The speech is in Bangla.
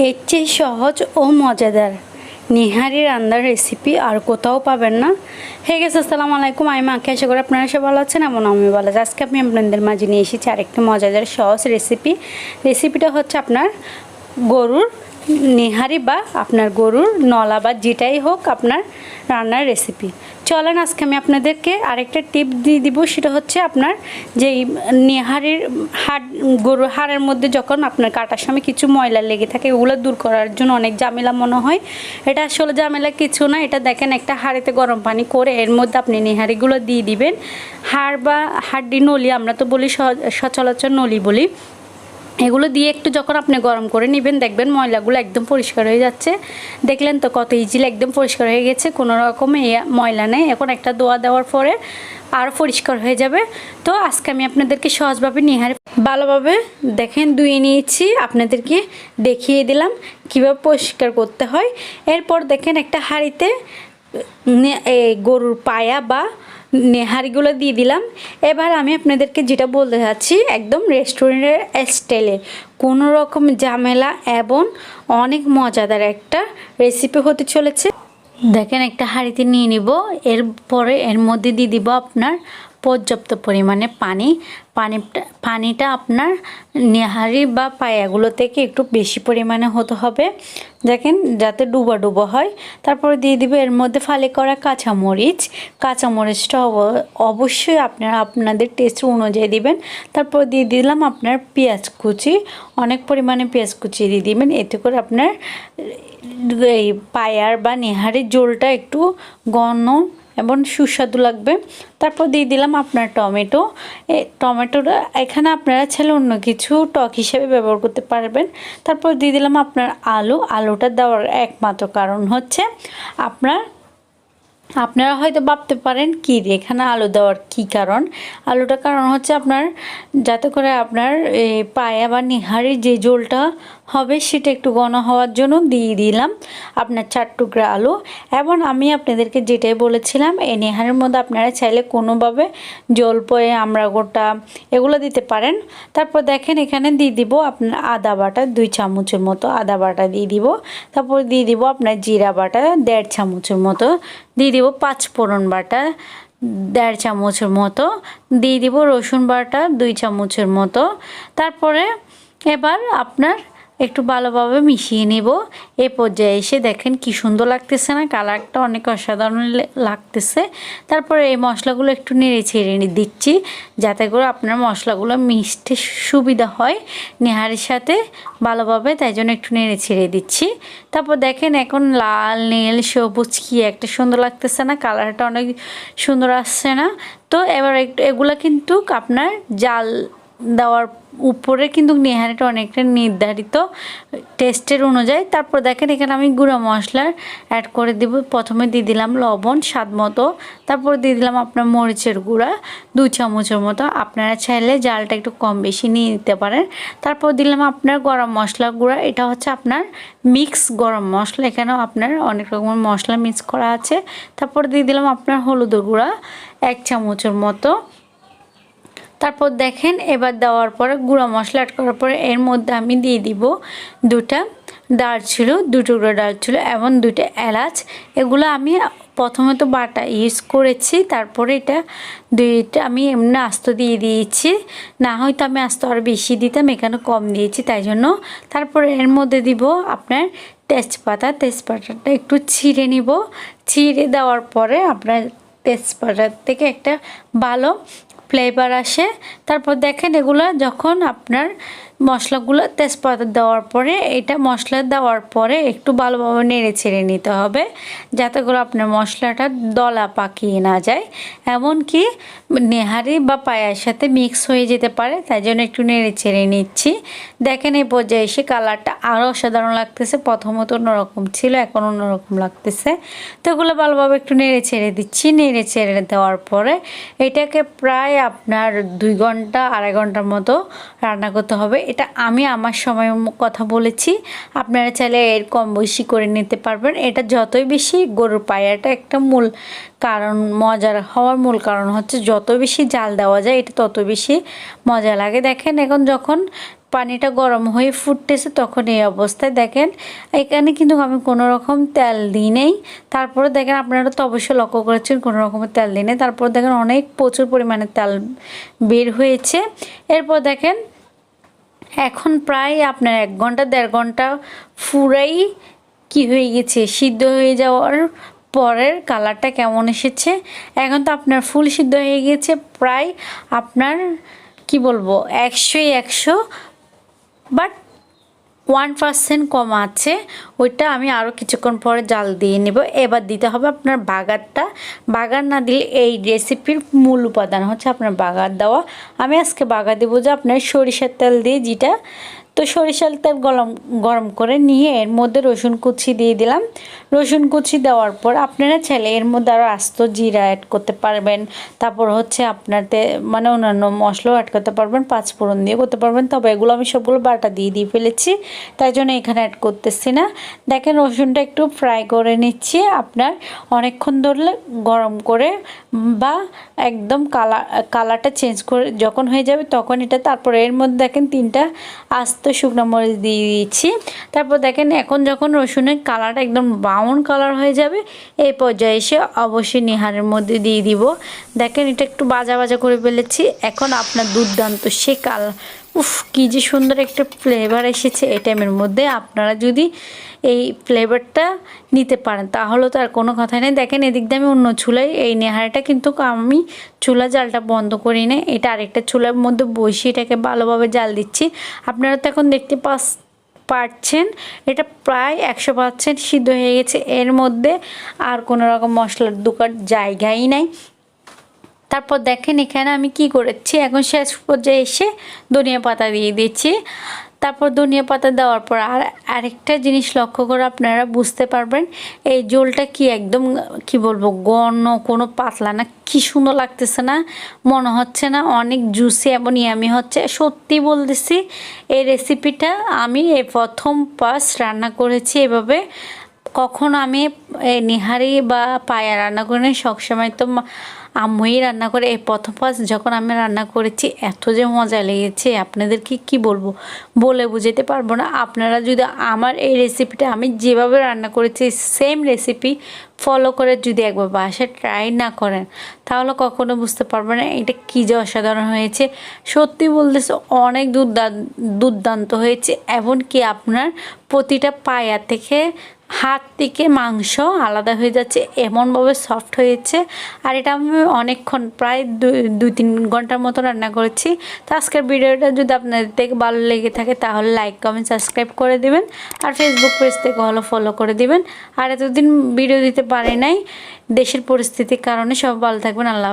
এর চেয়ে সহজ ও মজাদার নিহারি রান্নার রেসিপি আর কোথাও পাবেন না। হে গেছে, আসসালামু আলাইকুম। আমি মাকে আশা করি আপনারা সব ভালো আছেন, এমন আমি ভালো আছি। আজকে আমি আপনাদের মাঝে নিয়ে এসেছি আরেকটি মজাদার সহজ রেসিপিটা হচ্ছে আপনার গরুর নিহারি বা আপনার গরুর নলা বা যেটাই হোক আপনার রান্নার রেসিপি। চলেন আজকে আমি আপনাদেরকে আরেকটা টিপ দিয়ে দিব। সেটা হচ্ছে আপনার যেই নিহারির গরুর হাড়ের মধ্যে যখন আপনার কাটার সময় কিছু ময়লা লেগে থাকে, ওগুলো দূর করার জন্য অনেক ঝামেলা মনে হয়। এটা আসলে ঝামেলা কিছু না। এটা দেখেন, একটা হাঁড়িতে গরম পানি করে এর মধ্যে আপনি নিহারিগুলো দিয়ে দিবেন। হাড় বা হাড্ডি নলি, আমরা তো বলি সচরাচর নলি বলি, এগুলো দিয়ে একটু যখন আপনি গরম করে নেবেন, দেখবেন ময়লাগুলো একদম পরিষ্কার হয়ে যাচ্ছে। দেখলেন তো কত ইজিলি একদম পরিষ্কার হয়ে গেছে, কোনো রকম ময়লা নেই। এখন একটা দোয়া দেওয়ার পরে আরও পরিষ্কার হয়ে যাবে। তো আজকে আমি আপনাদেরকে সহজভাবে নিহারি ভালোভাবে দেখেন ধুয়ে নিয়েছি, আপনাদেরকে দেখিয়ে দিলাম কীভাবে পরিষ্কার করতে হয়। এরপর দেখেন একটা হাঁড়িতে গরুর পায়া বা নেহারিগুলো দিয়ে দিলাম। এবার আমি আপনাদেরকে যেটা বলতে চাচ্ছি, একদম রেস্টুরেন্টের স্টাইলে, কোনো রকম ঝামেলা এবং অনেক মজাদার একটা রেসিপি হতে চলেছে। দেখেন, একটা হাঁড়িতে নিয়ে নিব, এরপরে এর মধ্যে দিয়ে দিব আপনার পর্যাপ্ত পরিমাণে পানিটা আপনার নেহারি বা পায়াগুলো থেকে একটু বেশি পরিমাণে হতে হবে, দেখেন, যাতে ডুবা ডুবা হয়। তারপরে দিয়ে দিব এর মধ্যে ফালি করা কাঁচামরিচটা অবশ্যই আপনাদের টেস্ট অনুযায়ী দিবেন। তারপর দিয়ে দিলাম আপনার পেঁয়াজ কুচি, অনেক পরিমাণে পেঁয়াজ কুচি দিয়ে দিবেন, এতে করে আপনার এই পায়ার বা নেহারির ঝোলটা একটু ঘন এবং সুস্বাদু লাগবে। তারপর দিয়ে দিলাম আপনার টমেটোটা এখানে আপনারা চাইলে অন্য কিছু টক হিসেবে ব্যবহার করতে পারবেন। তারপর দিয়ে দিলাম আপনার আলুটা দেওয়ার একমাত্র কারণ হচ্ছে আপনারা হয়তো ভাবতে পারেন কি রে, এখানে আলু দেওয়ার কি কারণ। আলুটার কারণ হচ্ছে আপনার যাতে করে আপনার এই পায়া বা নিহারির যে ঝোলটা হবে সেটা একটু ঘন হওয়ার জন্য দিয়ে দিলাম আপনার 4 টুকরা আলু। এবং আমি আপনাদেরকে যেটাই বলেছিলাম, এই নিহারির মধ্যে আপনারা চাইলে কোনোভাবে জলপয়ে আমরা গোটা এগুলো দিতে পারেন। তারপর দেখেন এখানে দিয়ে দিব আপনার আদা বাটা 2 চামচের মতো আদা বাটা দিয়ে দিব। তারপর দিয়ে দিব আপনার জিরা বাটা 1.5 চামচের মতো দিয়ে দিব, 5 ফোড়ন বাটা 1.5 চামচের মতো দিয়ে দিব, রসুন বাটা 2 চামচের মতো। তারপরে এবার আপনার একটু ভালোভাবে মিশিয়ে নেব। এই পর্যায়ে এসে দেখেন কি সুন্দর লাগতেছে না, কালারটা অনেক অসাধারণ লাগতেছে। তারপরে এই মশলাগুলো একটু নেড়ে ছেড়ে দিচ্ছি, যাতে করে আপনার মশলাগুলো মিশতে সুবিধা হয় নেহারির সাথে ভালোভাবে, তাই জন্য একটু নেড়ে ছেড়ে দিচ্ছি। তারপর দেখেন এখন লাল নীল সবুজ কি একটা সুন্দর লাগতেছে না, কালারটা অনেক সুন্দর আসছে না। তো এবার একটু এগুলো কিন্তু আপনার জাল দেওয়ার উপরে কিন্তু নেহারিটা অনেকটা নির্ধারিত টেস্টের অনুযায়ী। তারপর দেখেন এখানে আমি গুঁড়া মশলা অ্যাড করে দিব। প্রথমে দিয়ে দিলাম লবণ স্বাদ মতো, তারপর দিয়ে দিলাম আপনার মরিচের গুঁড়া 2 চামচের মতো, আপনারা চাইলে জালটা একটু কম বেশি নিয়ে নিতে পারেন। তারপর দিলাম আপনার গরম মশলা গুঁড়া, এটা হচ্ছে আপনার মিক্স গরম মশলা, এখানেও আপনার অনেক রকমের মশলা মিক্স করা আছে। তারপর দিয়ে দিলাম আপনার হলুদের গুঁড়া 1 চামচের মতো। তারপর দেখেন এবার দেওয়ার পরে গুঁড়া মশলা অ্যাড করার পরে এর মধ্যে আমি দিয়ে দিব 2টা দারচিনি, 2 টুকরো দারচিনি এবং 2টা এলাচ। এগুলো আমি প্রথমে তো বাটা ইউজ করেছি, তারপরে এটা 2টা আমি এমনি আস্ত দিয়ে দিয়েছি, না হয়তো আমি আস্ত আরও বেশি দিতাম, এখানে কম দিয়েছি তাই জন্য। তারপরে এর মধ্যে দিব আপনার তেজপাতাটা একটু ছিঁড়ে নিব। ছিঁড়ে দেওয়ার পরে আপনার তেজপাতার থেকে একটা ভালো ফ্লেভার আসে। তারপর দেখেন এগুলো যখন আপনার মশলাগুলো তেজপাতা দেওয়ার পরে মশলা দেওয়ার পরে একটু ভালোভাবে নেড়ে ছেড়ে নিতে হবে, যাতে করে আপনার মশলাটা দলা পাকিয়ে না যায়, এমনকি নেহারি বা পায়ার সাথে মিক্স হয়ে যেতে পারে, তাই জন্য একটু নেড়ে ছেড়ে নিচ্ছি। দেখেন এই পর্যায়ে এসে কালারটা আরও অসাধারণ লাগতেছে, প্রথমত অন্যরকম ছিল, এখন অন্যরকম লাগতেছে। তো এগুলো ভালোভাবে একটু নেড়ে ছেড়ে দিচ্ছি। নেড়ে ছেড়ে দেওয়ার পরে এটাকে প্রায় আপনার 2 ঘন্টা 2.5 ঘন্টার মতো রান্না করতে হবে। এটা আমি আমার সময় কথা বলেছি, আপনারা চাইলে এর কম বেশি করে নিতে পারবেন। এটা যতই বেশি গরুর পায়াটা একটা মূল কারণ, মজার হওয়ার মূল কারণ হচ্ছে যত বেশি জাল দেওয়া যায় এটা তত বেশি মজা লাগে। দেখেন এখন যখন পানিটা গরম হয়ে ফুটতেছে তখন এই অবস্থায় দেখেন এখানে কিন্তু আমি কোনো রকম তেল দিই নেই। তারপরে দেখেন আপনারা তো অবশ্যই লক্ষ্য করেছেন কোনো রকমের তেল দিই নেই। তারপর দেখেন অনেক প্রচুর পরিমাণে তেল বের হয়েছে। এরপর দেখেন এখন প্রায় আপনার 1 ঘন্টা 1.5 ঘন্টা পুরাই কি হয়ে গেছে, সিদ্ধ হয়ে যাওয়ার পরের কালারটা কেমন এসেছে। এখন তো আপনার ফুল সিদ্ধ হয়ে গেছে, প্রায় আপনার কি বলবো 100 বাট 1% কম আছে। ওইটা আমি আরও কিছুক্ষণ পরে জাল দিয়ে নেব। এবার দিতে হবে আপনার বাগারটা। বাগার না দিলে এই রেসিপির মূল উপাদান হচ্ছে আপনার বাগার দেওয়া। আমি আজকে বাগার দেবো যে আপনার সরিষার তেল দিয়ে, যেটা তো সরিষার তেল গরম করে নিয়ে এর মধ্যে রসুন কুচি দিয়ে দিলাম। রসুন কুচি দেওয়ার পর আপনারা চাইলে এর মধ্যে আরও আস্ত জিরা অ্যাড করতে পারবেন। তারপর হচ্ছে আপনার মানে অন্যান্য মশলাও অ্যাড করতে পারবেন, 5 ফোড়ন দিয়ে করতে পারবেন। তবে এগুলো আমি সবগুলো বাটা দিয়ে ফেলেছি, তাই জন্য এখানে অ্যাড করতেছি না। দেখেন রসুনটা একটু ফ্রাই করে নিচ্ছি আপনার অনেকক্ষণ ধরলে গরম করে, বা একদম কালারটা চেঞ্জ করে যখন হয়ে যাবে তখন এটা, তারপরে এর মধ্যে দেখেন 3টা আস্ত শুকনো মরিচ দিয়ে দিচ্ছি। তারপর দেখেন এখন যখন রসুনের কালারটা একদম ব্রাউন কালার হয়ে যাবে এই পর্যায়ে এসে অবশ্যই নিহারের মধ্যে দিয়ে দিব। দেখেন এটা একটু বাজা বাজা করে ফেলেছি। এখন আপনার দুর্দান্ত সে উফ কি যে সুন্দর একটা ফ্লেভার এসেছে এই টাইমের মধ্যে। আপনারা যদি এই ফ্লেভারটা নিতে পারেন তাহলে তো আর কোনো কথাই নেই। দেখেন এদিক দিয়ে আমি অন্য চুলায় এই নেহারিটা কিন্তু আমি চুলা জালটা বন্ধ করি না, এটা আরেকটা চুলার মধ্যে বসিয়ে এটাকে ভালোভাবে জাল দিচ্ছি। আপনারা তো এখন দেখতে পাচ্ছেন এটা প্রায় 100% সিদ্ধ হয়ে গেছে। এর মধ্যে আর কোনো রকম মশলার দোকান জায়গাই নাই। তারপর দেখেন এখানে আমি কি করেছি, এখন শেষ পর্যায়ে এসে ধনিয়া পাতা দিয়ে দিচ্ছি। তারপর ধনিয়া পাতা দেওয়ার পর আরেকটা জিনিস লক্ষ্য করে আপনারা বুঝতে পারবেন এই ঝোলটা কি একদম কি বলবো ঘন, কোনো পাতলা না, কি সুন্দর লাগতেছে না, মনে হচ্ছে না অনেক জুসি এবং ইয়ামি হচ্ছে। সত্যি বলতেছি এই রেসিপিটা আমি এই প্রথম রান্না করেছি এভাবে। কখনো আমি নিহারি বা পায়া রান্না করি না, সবসময় তো আম্মুই রান্না করে। এই প্রথম যখন আমি রান্না করেছি এত যে মজা লেগেছে আপনাদেরকে কি বলবো, বলে বুঝাতে পারবো না। আপনারা যদি আমার এই রেসিপিটা আমি যেভাবে রান্না করেছি সেম রেসিপি ফলো করে যদি একবার বাসায় ট্রাই না করেন তাহলে কখনো বুঝতে পারবেন না এটা কী যে অসাধারণ হয়েছে। সত্যি বলতেছে অনেক দুর্দান্ত হয়েছে। এমনকি আপনার প্রতিটা পায়া থেকে হাত থেকে মাংস আলাদা হয়ে যাচ্ছে, এমনভাবে সফট হয়েছে। আর এটা আমি অনেকক্ষণ প্রায় 2-3 ঘন্টার মতো রান্না করেছি। তো আজকের ভিডিওটা যদি আপনাদের থেকে ভালো লেগে থাকে তাহলে লাইক কমেন্ট সাবস্ক্রাইব করে দিবেন, আর ফেসবুক পেজ থেকে ফলো করে দিবেন। আর এতদিন ভিডিও দিতে পারি নাই দেশের পরিস্থিতির কারণে। সব ভালো থাকবেন। আল্লাহ।